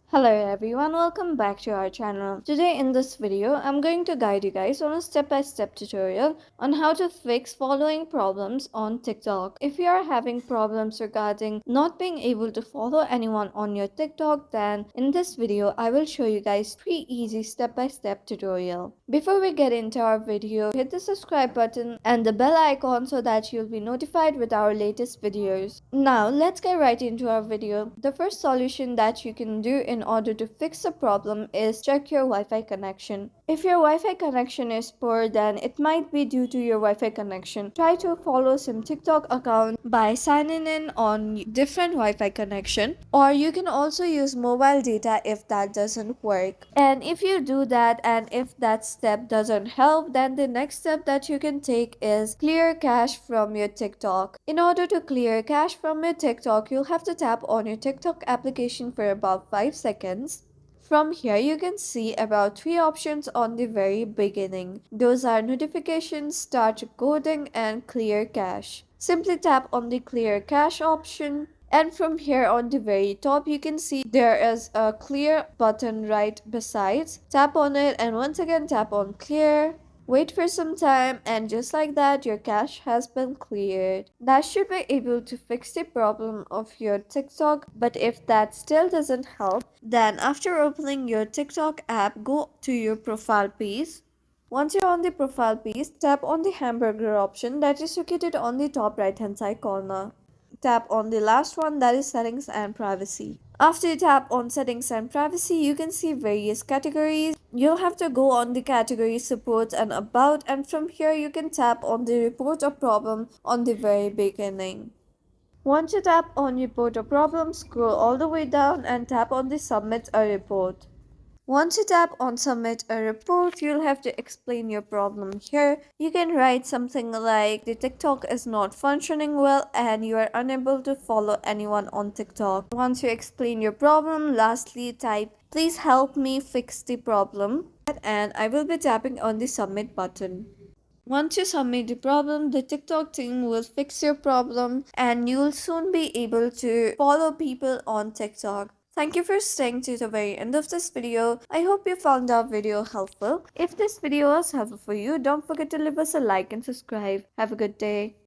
Hello everyone, welcome back to our channel. Today in this video, I'm going to guide you guys on a step-by-step tutorial on how to fix following problems on TikTok. If you are having problems regarding not being able to follow anyone on your TikTok, then in this video, I will show you guys 3 easy step-by-step tutorial. Before we get into our video, hit the subscribe button and the bell icon so that you'll be notified with our latest videos. Now, let's get right into our video. The first solution that you can do in order to fix a problem is check your Wi-Fi connection. If your Wi-Fi connection is poor, then it might be due to your Wi-Fi connection. Try to follow some TikTok account by signing in on different Wi-Fi connection, or you can also use mobile data if that doesn't work. And if you do that and if that step doesn't help, then the next step that you can take is clear cache from your TikTok. In order to clear cache from your TikTok, you'll have to tap on your TikTok application for about 5 seconds. From here, you can see about 3 options on the very beginning. Those are notifications, start recording, and clear cache. Simply tap on the clear cache option. And from here on the very top, you can see there is a clear button right besides. Tap on it and once again tap on clear. Wait for some time and just like that, your cache has been cleared. That should be able to fix the problem of your TikTok, but if that still doesn't help, then after opening your TikTok app, go to your profile page. Once you're on the profile page, tap on the hamburger option that is located on the top right hand side corner. Tap on the last one, that is settings and privacy. After you tap on settings and privacy, you can see various categories. You'll have to go on the category support and about, and from here you can tap on the report a problem on the very beginning. Once you tap on report a problem, scroll all the way down and tap on the submit a report. Once you tap on submit a report, you'll have to explain your problem here. You can write something like the TikTok is not functioning well and you are unable to follow anyone on TikTok. Once you explain your problem, lastly type please help me fix the problem and I will be tapping on the submit button. Once you submit the problem, the TikTok team will fix your problem and you'll soon be able to follow people on TikTok. Thank you for staying to the very end of this video. I hope you found our video helpful. If this video was helpful for you, don't forget to leave us a like and subscribe. Have a good day.